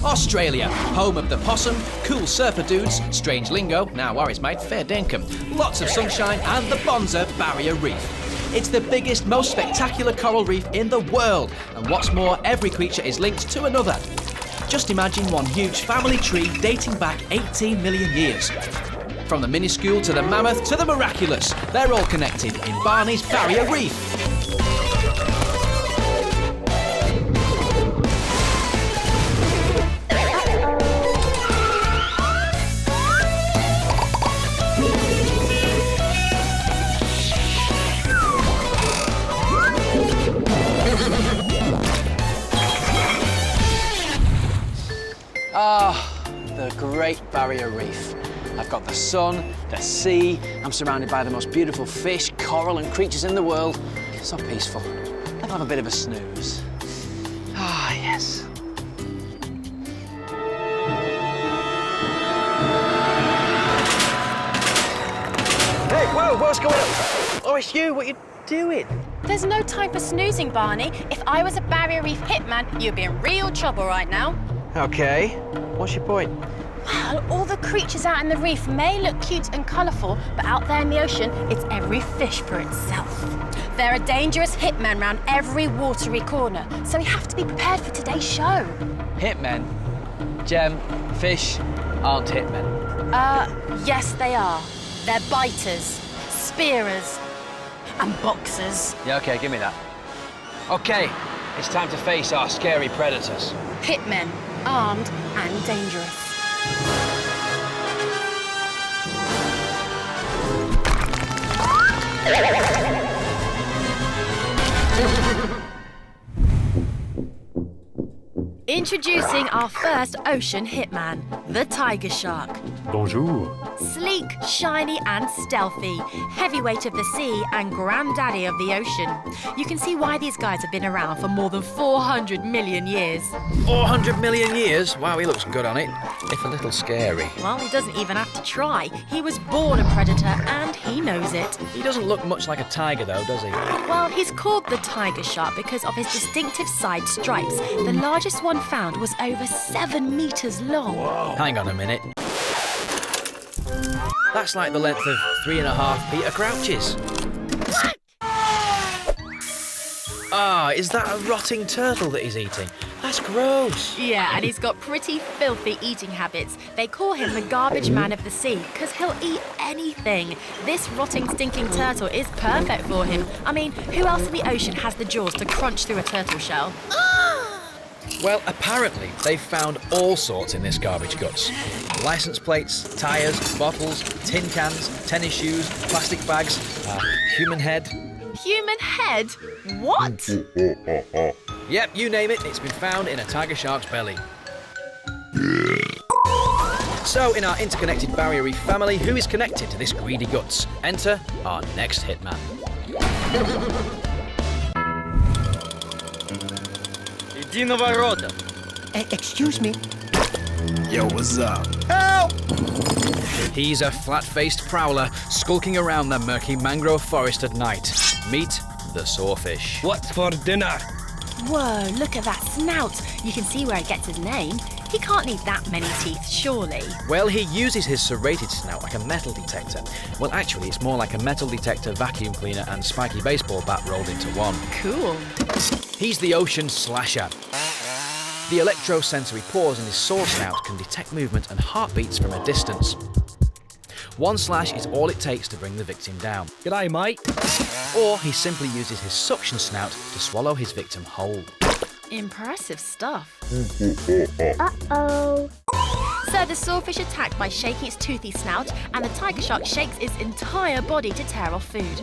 Australia, home of the possum, cool surfer dudes, strange lingo, now worries mate, fair dinkum, lots of sunshine and the Barneys Barrier Reef. It's the biggest, most spectacular coral reef in the world, and what's more, every creature is linked to another. Just imagine one huge family tree dating back 18 million years. From the minuscule to the mammoth to the miraculous, they're all connected in Barneys Barrier Reef. The Great Barrier Reef. I've got the sun, the sea, I'm surrounded by the most beautiful fish, coral and creatures in the world. So peaceful. I'll have a bit of a snooze. Ah, yes. Hey, whoa, what's going on? Oh, it's you, what are you doing? There's no time for snoozing, Barney. If I was a Barrier Reef hitman, you'd be in real trouble right now. Okay, what's your point? Well, all the creatures out in the reef may look cute and colourful, but out there in the ocean, it's every fish for itself. There are dangerous hitmen round every watery corner, so we have to be prepared for today's show. Hitmen? Gem, fish aren't hitmen. Yes they are. They're biters, spearers, and boxers. Yeah, okay, give me that. Okay, it's time to face our scary predators. Hitmen, armed and dangerous. Introducing our first ocean hitman, the tiger shark. Bonjour. Sleek, shiny and stealthy, heavyweight of the sea and granddaddy of the ocean. You can see why these guys have been around for more than 400 million years. 400 million years? Wow, he looks good on it, if a little scary. Well, he doesn't even have to try. He was born a predator and he knows it. He doesn't look much like a tiger though, does he? Well, he's called the tiger shark because of his distinctive side stripes. The largest one found was over 7 meters long. Whoa. Hang on a minute. That's like the length of 3.5 Peter Crouches. What? Ah, is that a rotting turtle that he's eating? That's gross. Yeah, and he's got pretty filthy eating habits. They call him the garbage man of the sea because he'll eat anything. This rotting, stinking turtle is perfect for him. I mean, who else in the ocean has the jaws to crunch through a turtle shell? Well, apparently they've found all sorts in this garbage guts. License plates, tyres, bottles, tin cans, tennis shoes, plastic bags, human head. Human head? What? Yep, you name it, it's been found in a tiger shark's belly. So, in our interconnected Barrier Reef family, who is connected to this greedy guts? Enter our next hitman. Иди на ворота. Excuse me. Yo, what's up? Help! He's a flat-faced prowler skulking around the murky mangrove forest at night. Meet the sawfish. What's for dinner? Whoa, look at that snout. You can see where it gets his name. He can't need that many teeth, surely. Well, he uses his serrated snout like a metal detector. Well, actually, it's more like a metal detector, vacuum cleaner and spiky baseball bat rolled into one. Cool. He's the ocean slasher. The electrosensory pores in his saw snout can detect movement and heartbeats from a distance. One slash is all it takes to bring the victim down. G'day, mate. Or he simply uses his suction snout to swallow his victim whole. Impressive stuff. Uh-oh. So the sawfish attacked by shaking its toothy snout, and the tiger shark shakes its entire body to tear off food.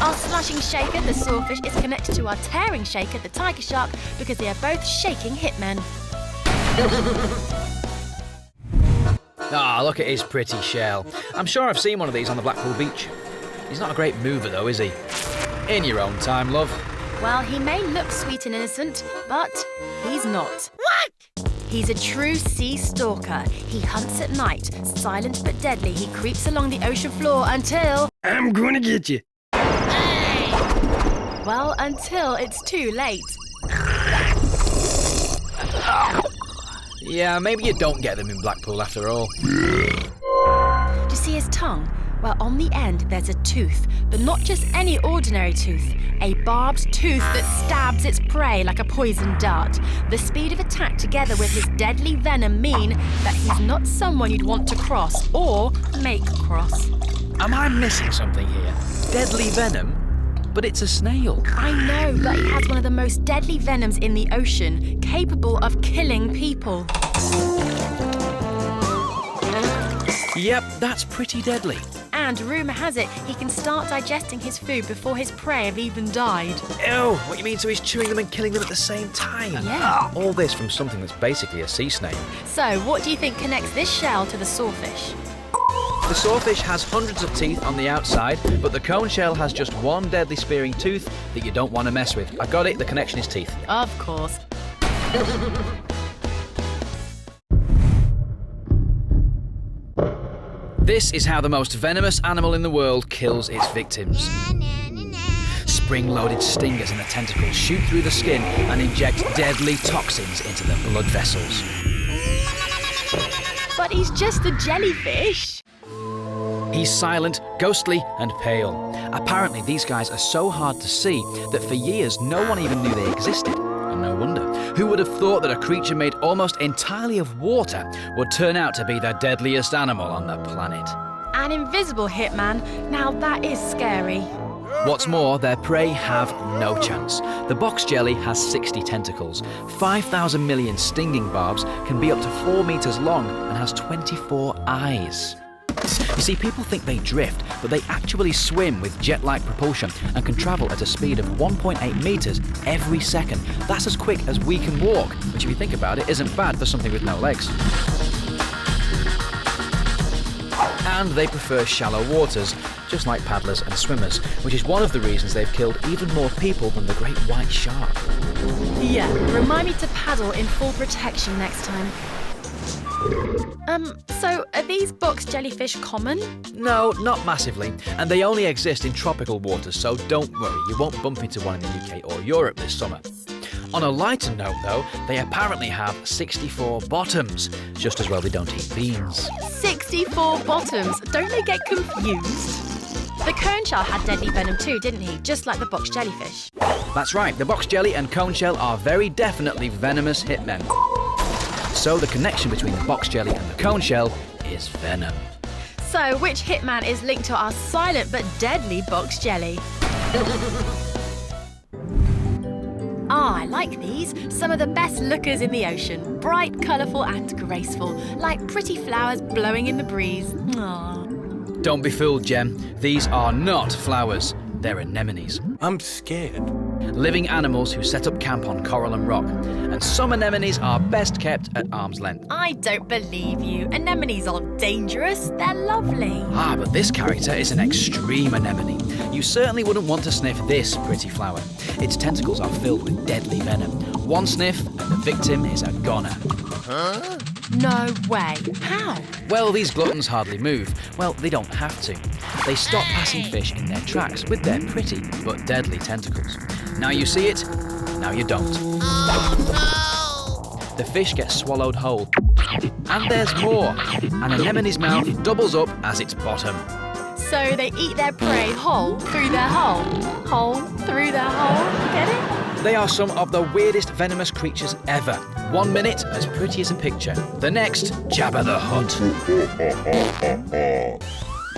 Our slashing shaker, the sawfish, is connected to our tearing shaker, the tiger shark, because they are both shaking hitmen. Ah, look at his pretty shell. I'm sure I've seen one of these on the Blackpool beach. He's not a great mover though, is he? In your own time, love. Well, he may look sweet and innocent, but he's not. What? He's a true sea stalker. He hunts at night. Silent but deadly, he creeps along the ocean floor until... I'm gonna get you. Well, until it's too late. Yeah, maybe you don't get them in Blackpool after all. Do you see his tongue? Well, on the end there's a tooth, but not just any ordinary tooth. A barbed tooth that stabs its prey like a poisoned dart. The speed of attack together with his deadly venom mean that he's not someone you'd want to cross or make cross. Am I missing something here? Deadly venom? But it's a snail. I know, but he has one of the most deadly venoms in the ocean, capable of killing people. Yep, that's pretty deadly. And rumour has it, he can start digesting his food before his prey have even died. Ew, what you mean, so he's chewing them and killing them at the same time? Yeah. All this from something that's basically a sea snail. So, what do you think connects this shell to the sawfish? The sawfish has hundreds of teeth on the outside, but the cone shell has just one deadly spearing tooth that you don't want to mess with. I got it, the connection is teeth. Of course. This is how the most venomous animal in the world kills its victims. Spring-loaded stingers in the tentacles shoot through the skin and inject deadly toxins into the blood vessels. But he's just a jellyfish. He's silent, ghostly, and pale. Apparently, these guys are so hard to see that for years no one even knew they existed. And no wonder. Who would have thought that a creature made almost entirely of water would turn out to be the deadliest animal on the planet? An invisible hitman. Now that is scary. What's more, their prey have no chance. The box jelly has 60 tentacles. 5,000 million stinging barbs, can be up to 4 meters long, and has 24 eyes. You see, people think they drift, but they actually swim with jet-like propulsion and can travel at a speed of 1.8 meters every second. That's as quick as we can walk, which if you think about it, isn't bad for something with no legs. And they prefer shallow waters, just like paddlers and swimmers, which is one of the reasons they've killed even more people than the great white shark. Yeah, remind me to paddle in full protection next time. So are these box jellyfish common? No, not massively, and they only exist in tropical waters, so don't worry, you won't bump into one in the UK or Europe this summer. On a lighter note, though, they apparently have 64 bottoms. Just as well they don't eat beans. 64 bottoms. Don't they get confused? The cone shell had deadly venom too, didn't he? Just like the box jellyfish. That's right, the box jelly and cone shell are very definitely venomous hitmen. So the connection between the box jelly and the cone shell is venom. So which hitman is linked to our silent but deadly box jelly? I like these. Some of the best lookers in the ocean. Bright, colourful and graceful, like pretty flowers blowing in the breeze. Aww. Don't be fooled, Gem. These are not flowers. They're anemones. I'm scared. Living animals who set up camp on coral and rock. And some anemones are best kept at arm's length. I don't believe you. Anemones aren't dangerous. They're lovely. Ah, but this character is an extreme anemone. You certainly wouldn't want to sniff this pretty flower. Its tentacles are filled with deadly venom. One sniff and the victim is a goner. Huh? No way. How? Well, these gluttons hardly move. Well, they don't have to. They stop passing fish in their tracks with their pretty but deadly tentacles. Now you see it, now you don't. The fish gets swallowed whole. And there's more. An anemone's mouth doubles up as its bottom. So they eat their prey whole through their hole. Hole through their hole. Get it? They are some of the weirdest venomous creatures ever. 1 minute, as pretty as a picture. The next, Jabba the Hutt.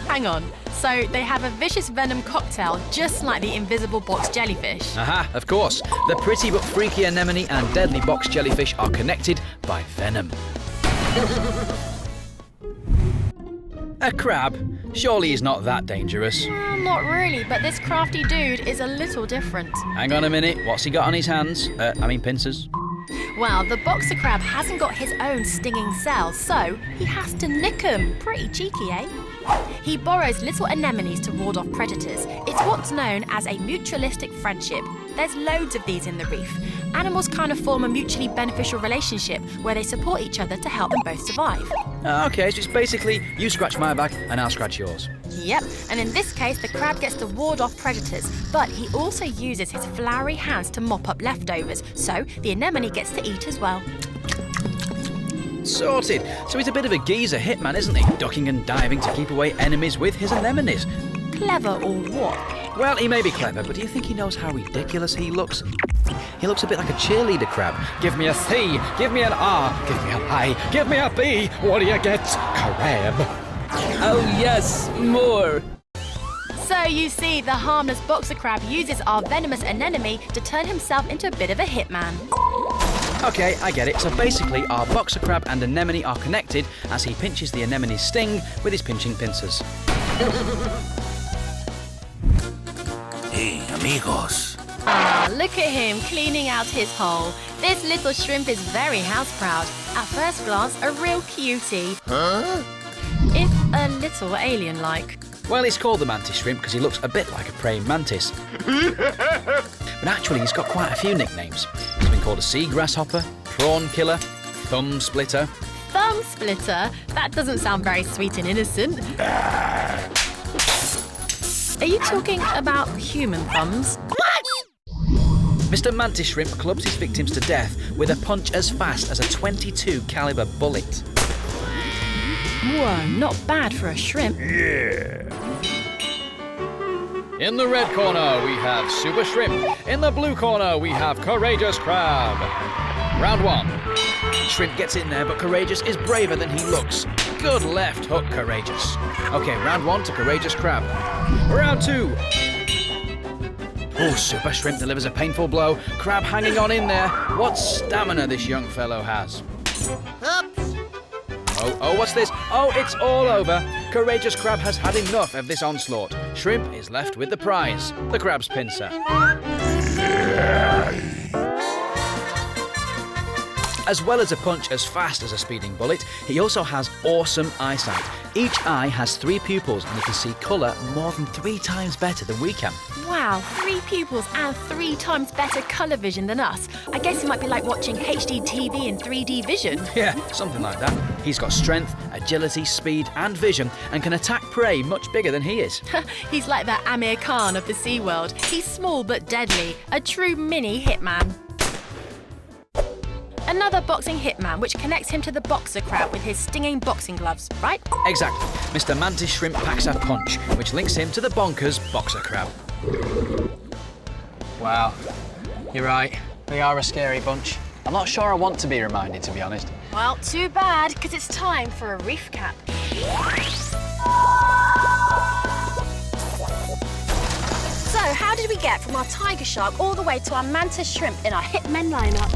Hang on. So they have a vicious venom cocktail just like the invisible box jellyfish. Aha, of course. The pretty but freaky anemone and deadly box jellyfish are connected by venom. A crab? Surely he's not that dangerous. Well, not really, but this crafty dude is a little different. Hang on a minute, what's he got on his hands? Pincers. Well, the boxer crab hasn't got his own stinging cells, so he has to nick 'em. Pretty cheeky, eh? He borrows little anemones to ward off predators. It's what's known as a mutualistic friendship. There's loads of these in the reef. Animals kind of form a mutually beneficial relationship where they support each other to help them both survive. Okay, so it's basically you scratch my back and I'll scratch yours. Yep, and in this case the crab gets to ward off predators, but he also uses his flowery hands to mop up leftovers, so the anemone gets to eat as well. Sorted. So he's a bit of a geezer hitman, isn't he? Ducking and diving to keep away enemies with his anemones. Clever or what? Well, he may be clever, but do you think he knows how ridiculous he looks? He looks a bit like a cheerleader crab. Give me a C, give me an R, give me an I, give me a B. What do you get? Crab. Oh yes, more. So you see, the harmless boxer crab uses our venomous anemone to turn himself into a bit of a hitman. Okay, I get it. So basically, our boxer crab and anemone are connected as he pinches the anemone's sting with his pinching pincers. Hey, amigos. Ah, look at him cleaning out his hole. This little shrimp is very house proud. At first glance, a real cutie. Huh? If a little alien-like. Well, he's called the mantis shrimp because he looks a bit like a praying mantis. But actually, he's got quite a few nicknames. He's been called a sea grasshopper, prawn killer, thumb splitter. Thumb splitter? That doesn't sound very sweet and innocent. Are you talking about human thumbs? Mr. Mantis Shrimp clubs his victims to death with a punch as fast as a .22 caliber bullet. Whoa, not bad for a shrimp. In the red corner, we have Super Shrimp. In the blue corner, we have Courageous Crab. Round one. Shrimp gets in there, but Courageous is braver than he looks. Good left hook, Courageous. Okay, round one to Courageous Crab. Round two. Oh, Super Shrimp delivers a painful blow. Crab hanging on in there. What stamina this young fellow has. Oh, what's this? Oh, it's all over. Courageous Crab has had enough of this onslaught. Shrimp is left with the prize, the crab's pincer. As well as a punch as fast as a speeding bullet, he also has awesome eyesight. Each eye has 3 pupils and he can see colour more than 3 times better than we can. Wow, 3 pupils and 3 times better colour vision than us. I guess it might be like watching HD TV in 3D vision. Yeah, something like that. He's got strength, agility, speed and vision and can attack prey much bigger than he is. He's like that Amir Khan of the Sea World. He's small but deadly, a true mini hitman. Another boxing hitman, which connects him to the boxer crab with his stinging boxing gloves, right? Exactly. Mr. Mantis Shrimp packs a punch, which links him to the bonkers boxer crab. Wow, you're right. They are a scary bunch. I'm not sure I want to be reminded, to be honest. Well, too bad, because it's time for a reef cap. So, how did we get from our tiger shark all the way to our mantis shrimp in our hitmen lineup?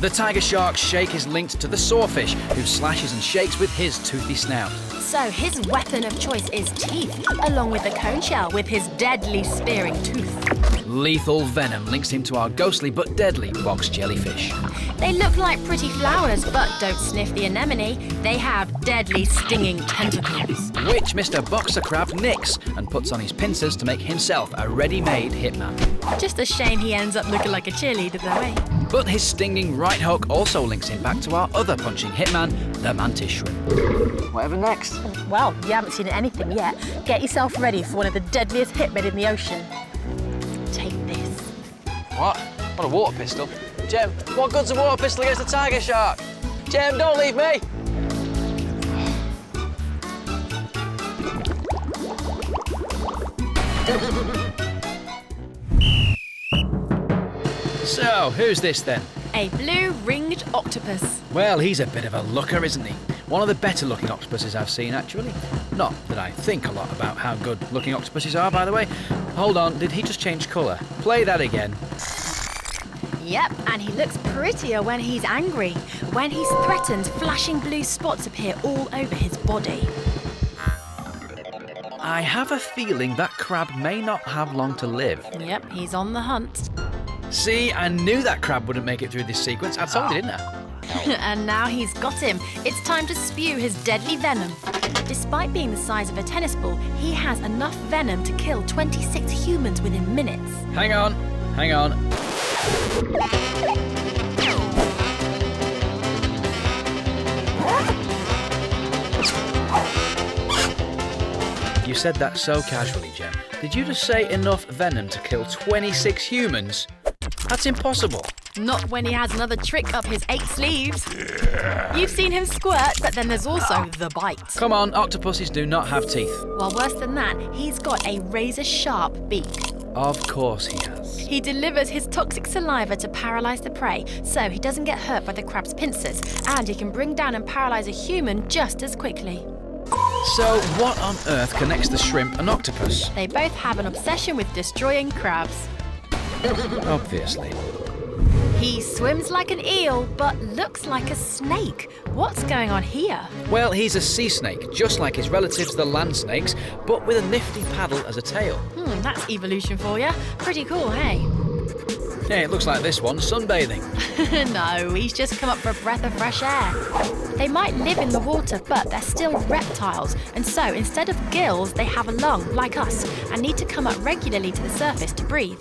The tiger shark's shake is linked to the sawfish, who slashes and shakes with his toothy snout. So his weapon of choice is teeth, along with the cone shell with his deadly spearing tooth. Lethal venom links him to our ghostly but deadly box jellyfish. They look like pretty flowers, but don't sniff the anemone. They have deadly stinging tentacles. Which Mr. Boxer Crab nicks and puts on his pincers to make himself a ready-made hitman. Just a shame he ends up looking like a cheerleader though, eh? But his stinging right hook also links him back to our other punching hitman, the mantis shrimp. Whatever next. Well, you haven't seen anything yet. Get yourself ready for one of the deadliest hitmen in the ocean. Take this. What? What a water pistol? Gem, what good's a water pistol against a tiger shark? Gem, don't leave me! So, who's this then? A blue ringed octopus. Well, he's a bit of a looker, isn't he? One of the better looking octopuses I've seen, actually. Not that I think a lot about how good looking octopuses are, by the way. Hold on, did he just change colour? Play that again. Yep, and he looks prettier when he's angry. When he's threatened, flashing blue spots appear all over his body. I have a feeling that crab may not have long to live. Yep, he's on the hunt. See, I knew that crab wouldn't make it through this sequence. I told you, didn't I? And now he's got him. It's time to spew his deadly venom. Despite being the size of a tennis ball, he has enough venom to kill 26 humans within minutes. Hang on. You said that so casually, Gem. Did you just say enough venom to kill 26 humans? That's impossible. Not when he has another trick up his 8 sleeves. You've seen him squirt, but then there's also the bite. Come on, octopuses do not have teeth. Well, worse than that, he's got a razor-sharp beak. Of course he has. He delivers his toxic saliva to paralyze the prey, so he doesn't get hurt by the crab's pincers, and he can bring down and paralyze a human just as quickly. So, what on earth connects the shrimp and octopus? They both have an obsession with destroying crabs. Obviously. He swims like an eel, but looks like a snake. What's going on here? Well, he's a sea snake, just like his relatives, the land snakes, but with a nifty paddle as a tail. That's evolution for you. Pretty cool, hey? Yeah, it looks like this one, sunbathing. No, he's just come up for a breath of fresh air. They might live in the water, but they're still reptiles, and so instead of gills, they have a lung, like us, and need to come up regularly to the surface to breathe.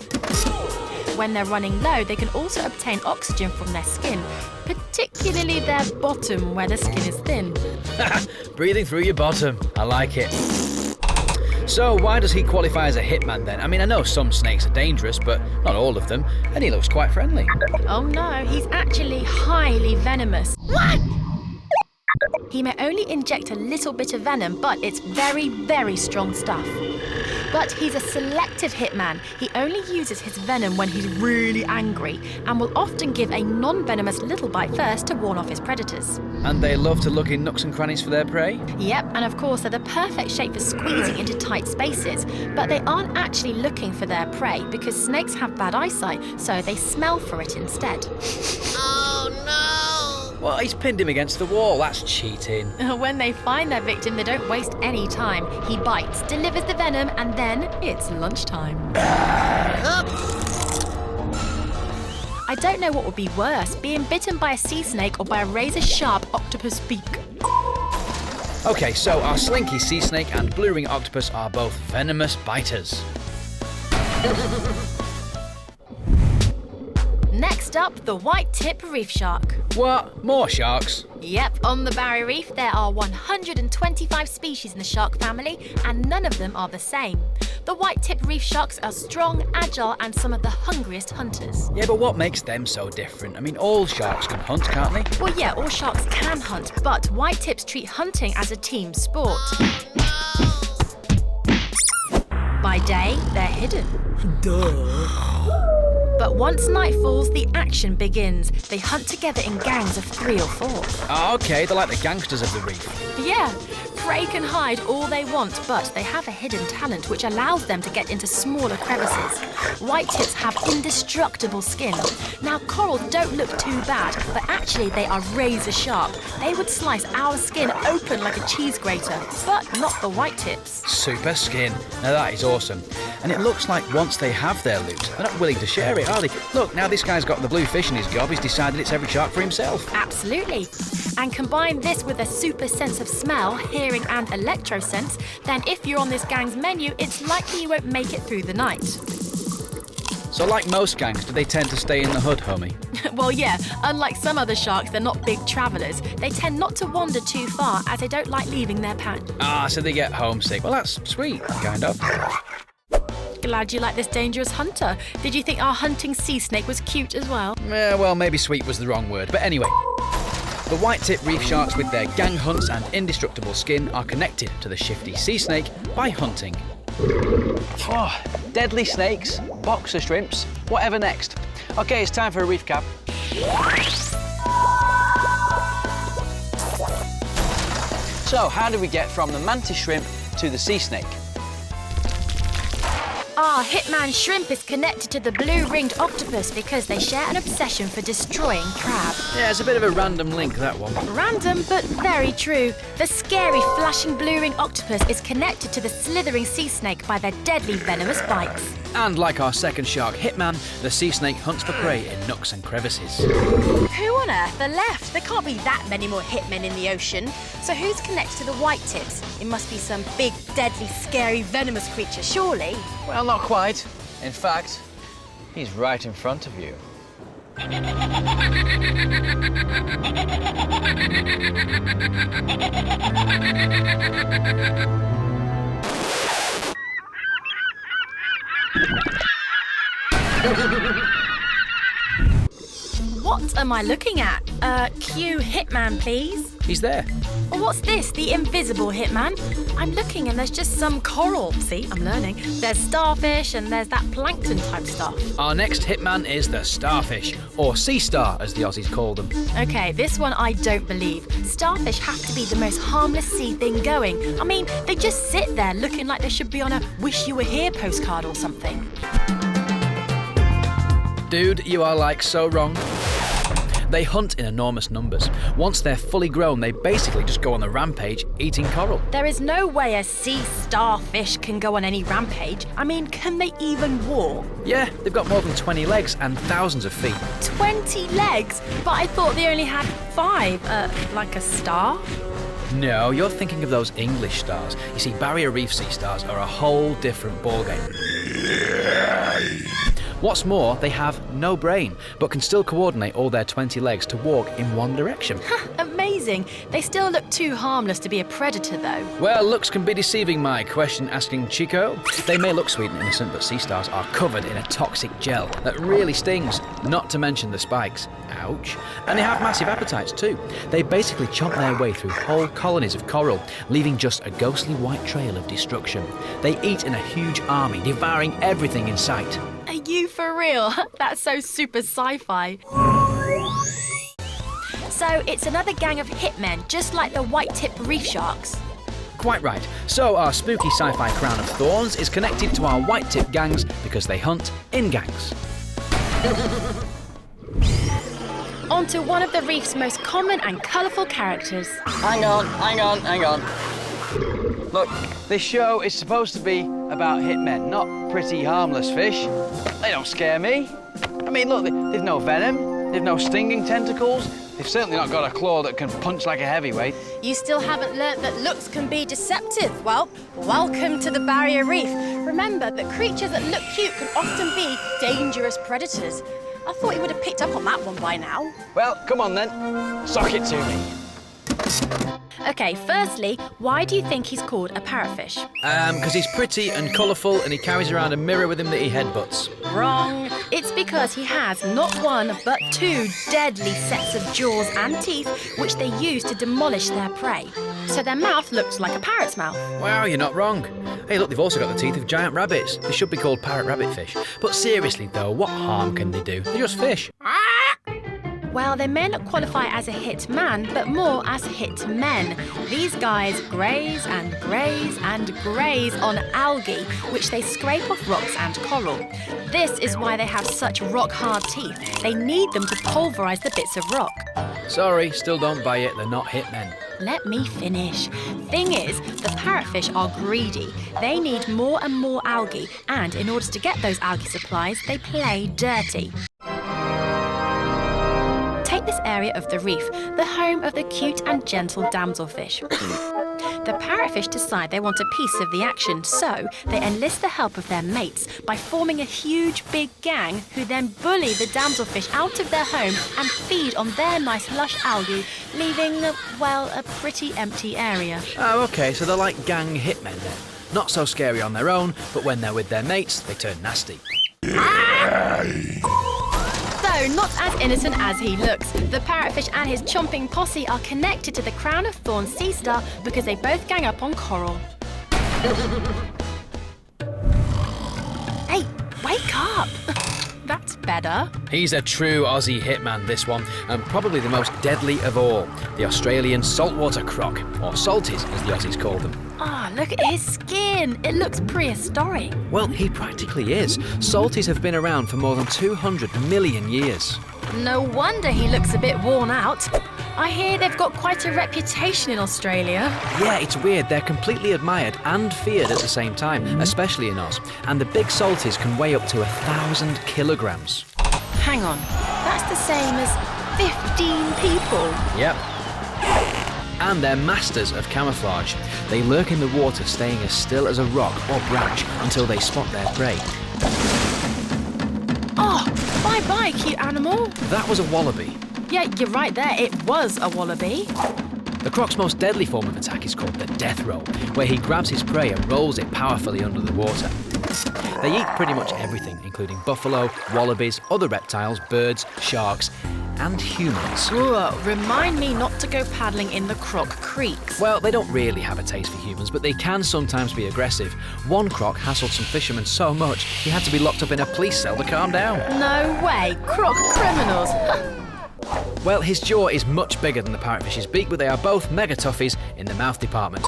When they're running low, they can also obtain oxygen from their skin, particularly their bottom where the skin is thin. Breathing through your bottom. I like it. So why does he qualify as a hitman then? I mean, I know some snakes are dangerous, but not all of them, and he looks quite friendly. Oh no, he's actually highly venomous. What? He may only inject a little bit of venom, but it's very, very strong stuff. But he's a selective hitman. He only uses his venom when he's really angry and will often give a non-venomous little bite first to warn off his predators. And they love to look in nooks and crannies for their prey? Yep, and of course they're the perfect shape for squeezing into tight spaces. But they aren't actually looking for their prey because snakes have bad eyesight, so they smell for it instead. Well, he's pinned him against the wall. That's cheating. When they find their victim, they don't waste any time. He bites, delivers the venom, and then it's lunchtime. I don't know what would be worse, being bitten by a sea snake or by a razor-sharp octopus beak. Okay, so our slinky sea snake and blue-ring octopus are both venomous biters. Next up, the white-tip reef shark. What? More sharks? Yep, on the Barrier Reef there are 125 species in the shark family, and none of them are the same. The white-tip reef sharks are strong, agile, and some of the hungriest hunters. Yeah, but what makes them so different? I mean, all sharks can hunt, can't they? Well, yeah, all sharks can hunt, but white-tips treat hunting as a team sport. By day, they're hidden. But once night falls, the action begins. They hunt together in gangs of 3 or 4. Ah, okay, they're like the gangsters of the reef. Yeah, prey can hide all they want, but they have a hidden talent which allows them to get into smaller crevices. White tips have indestructible skin. Now, corals don't look too bad, but actually they are razor sharp. They would slice our skin open like a cheese grater, but not the white tips. Super skin. Now that is awesome. And it looks like once they have their loot, they're not willing to share it, are they? Look, now this guy's got the blue fish in his gob, he's decided it's every shark for himself. Absolutely. And combine this with a super sense of smell, hearing and electro-sense, then if you're on this gang's menu, it's likely you won't make it through the night. So like most gangs, do they tend to stay in the hood, homie? Well, yeah, unlike some other sharks, they're not big travellers. They tend not to wander too far as they don't like leaving their pan. Ah, so they get homesick. Well, that's sweet, kind of. Glad you like this dangerous hunter. Did you think our hunting sea snake was cute as well? Well, maybe sweet was the wrong word, but anyway. The white-tip reef sharks with their gang hunts and indestructible skin are connected to the shifty sea snake by hunting. Oh, deadly snakes, boxer shrimps, whatever next. Okay, it's time for a reef cap. So, how do we get from the mantis shrimp to the sea snake? Our hitman shrimp is connected to the blue-ringed octopus because they share an obsession for destroying crab. Yeah, it's a bit of a random link, that one. Random, but very true. The scary, flashing blue-ringed octopus is connected to the slithering sea snake by their deadly venomous bites. And like our second shark, Hitman, the sea snake hunts for prey in nooks and crevices. Who on earth are left? There can't be that many more hitmen in the ocean. So who's connected to the white tips? It must be some big, deadly, scary, venomous creature, surely. Well, not quite. In fact, he's right in front of you. am I looking at? Cue hitman, please. He's there. Or what's this? The invisible hitman? I'm looking and there's just some coral. See, I'm learning. There's starfish and there's that plankton type stuff. Our next hitman is the starfish, or sea star as the Aussies call them. Okay, this one I don't believe. Starfish have to be the most harmless sea thing going. I mean, they just sit there looking like they should be on a Wish You Were Here postcard or something. Dude, you are like so wrong. They hunt in enormous numbers. Once they're fully grown, they basically just go on the rampage eating coral. There is no way a sea starfish can go on any rampage. I mean, can they even walk? Yeah, they've got more than 20 legs and thousands of feet. 20 legs? But I thought they only had 5, like a star? No, you're thinking of those English stars. You see, Barrier Reef sea stars are a whole different ballgame. What's more, they have no brain, but can still coordinate all their 20 legs to walk in one direction. Amazing. They still look too harmless to be a predator, though. Well, looks can be deceiving, my question-asking Chico. They may look sweet and innocent, but sea stars are covered in a toxic gel that really stings, not to mention the spikes. Ouch. And they have massive appetites, too. They basically chomp their way through whole colonies of coral, leaving just a ghostly white trail of destruction. They eat in a huge army, devouring everything in sight. Are you for real? That's so super sci-fi. So it's another gang of hitmen, just like the white-tipped reef sharks. Quite right. So our spooky sci-fi crown of thorns is connected to our white-tipped gangs because they hunt in gangs. On to one of the reef's most common and colourful characters. Hang on. Look, this show is supposed to be about hitmen, not pretty harmless fish. They don't scare me. I mean, look, they've no venom, they've no stinging tentacles, they've certainly not got a claw that can punch like a heavyweight. You still haven't learnt that looks can be deceptive. Well, welcome to the Barrier Reef. Remember that creatures that look cute can often be dangerous predators. I thought you would have picked up on that one by now. Well, come on then, sock it to me. Okay, firstly, why do you think he's called a parrotfish? Because he's pretty and colourful and he carries around a mirror with him that he headbutts. Wrong. It's because he has not one, but 2 deadly sets of jaws and teeth which they use to demolish their prey. So their mouth looks like a parrot's mouth. Wow, you're not wrong. Hey, look, they've also got the teeth of giant rabbits. They should be called parrot-rabbit fish. But seriously, though, what harm can they do? They're just fish. Well, they may not qualify as a hitman, but more as hitmen. These guys graze and graze and graze on algae, which they scrape off rocks and coral. This is why they have such rock-hard teeth. They need them to pulverise the bits of rock. Sorry, still don't buy it. They're not hitmen. Let me finish. Thing is, the parrotfish are greedy. They need more and more algae, and in order to get those algae supplies, they play dirty. Take this area of the reef, the home of the cute and gentle damselfish. The parrotfish decide they want a piece of the action, so they enlist the help of their mates by forming a huge big gang who then bully the damselfish out of their home and feed on their nice lush algae, leaving, well, a pretty empty area. Oh, OK, so they're like gang hitmen then. Not so scary on their own, but when they're with their mates, they turn nasty. So, not as innocent as he looks. The parrotfish and his chomping posse are connected to the crown of thorns sea star because they both gang up on coral. Hey, wake up! That's better. He's a true Aussie hitman, this one, and probably the most deadly of all, the Australian saltwater croc, or salties as the Aussies call them. Ah, look at his skin. It looks prehistoric. Well, he practically is. Salties have been around for more than 200 million years. No wonder he looks a bit worn out. I hear they've got quite a reputation in Australia. Yeah, it's weird. They're completely admired and feared at the same time, especially in Oz. And the big salties can weigh up to 1,000 kilograms. Hang on, that's the same as 15 people. Yep. And they're masters of camouflage. They lurk in the water, staying as still as a rock or branch until they spot their prey. Oh, bye-bye, cute animal. That was a wallaby. Yeah, you're right there. It was a wallaby. The croc's most deadly form of attack is called the death roll, where he grabs his prey and rolls it powerfully under the water. They eat pretty much everything, including buffalo, wallabies, other reptiles, birds, sharks, and humans. Ooh, remind me not to go paddling in the croc creeks. Well, they don't really have a taste for humans, but they can sometimes be aggressive. One croc hassled some fishermen so much he had to be locked up in a police cell to calm down. No way, croc criminals. Well, his jaw is much bigger than the parrotfish's beak, but they are both mega toughies in the mouth department.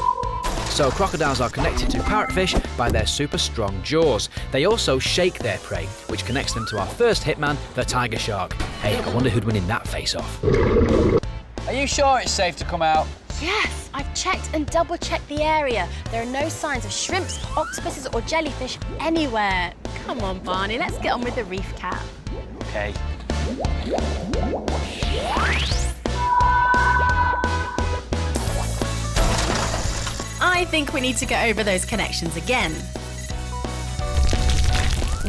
So crocodiles are connected to parrotfish by their super strong jaws. They also shake their prey, which connects them to our first hitman, the tiger shark. Hey, I wonder who'd win in that face-off. Are you sure it's safe to come out? Yes, I've checked and double-checked the area. There are no signs of shrimps, octopuses or jellyfish anywhere. Come on, Barney, let's get on with the reef cap. Okay. I think we need to go over those connections again.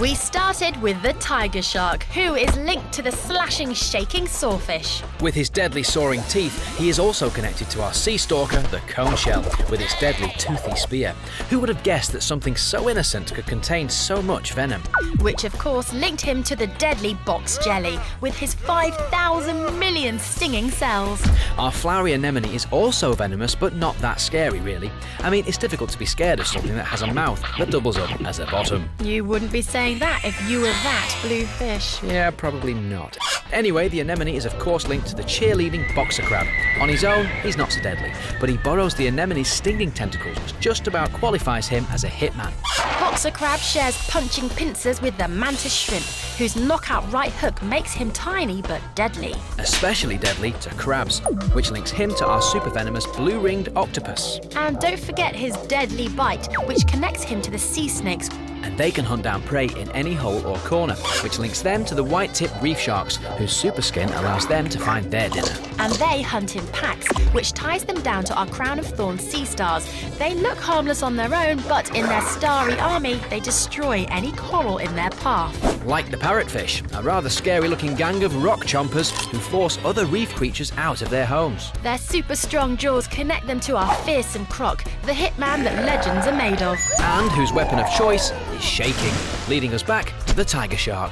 We started with the tiger shark, who is linked to the slashing, shaking sawfish. With his deadly soaring teeth, he is also connected to our sea stalker, the cone shell, with its deadly toothy spear. Who would have guessed that something so innocent could contain so much venom? Which, of course, linked him to the deadly box jelly, with his 5,000 million stinging cells. Our flowery anemone is also venomous, but not that scary, really. I mean, it's difficult to be scared of something that has a mouth that doubles up as a bottom. You wouldn't be saying that if you were that blue fish. Yeah, probably not. Anyway, the anemone is of course linked to the cheerleading boxer crab. On his own, he's not so deadly, but he borrows the anemone's stinging tentacles, which just about qualifies him as a hitman. Boxer crab shares punching pincers with the mantis shrimp, whose knockout right hook makes him tiny but deadly. Especially deadly to crabs, which links him to our super venomous blue-ringed octopus. And don't forget his deadly bite, which connects him to the sea snakes. And they can hunt down prey in any hole or corner, which links them to the white-tipped reef sharks, whose super skin allows them to find their dinner. And they hunt in packs, which ties them down to our crown of thorns sea stars. They look harmless on their own, but in their starry army, they destroy any coral in their path. Like the parrotfish, a rather scary-looking gang of rock chompers who force other reef creatures out of their homes. Their super strong jaws connect them to our fearsome croc, the hitman that legends are made of. And whose weapon of choice is shaking, leading us back to the tiger shark.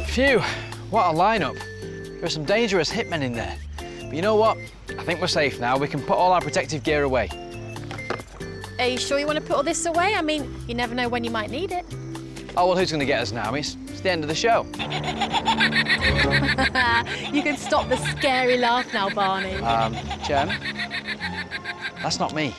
Phew, what a lineup. There are some dangerous hitmen in there. But you know what? I think we're safe now. We can put all our protective gear away. Are you sure you want to put all this away? I mean, you never know when you might need it. Oh, well, who's going to get us now? It's the end of the show. You can stop the scary laugh now, Barney. Gem? That's not me.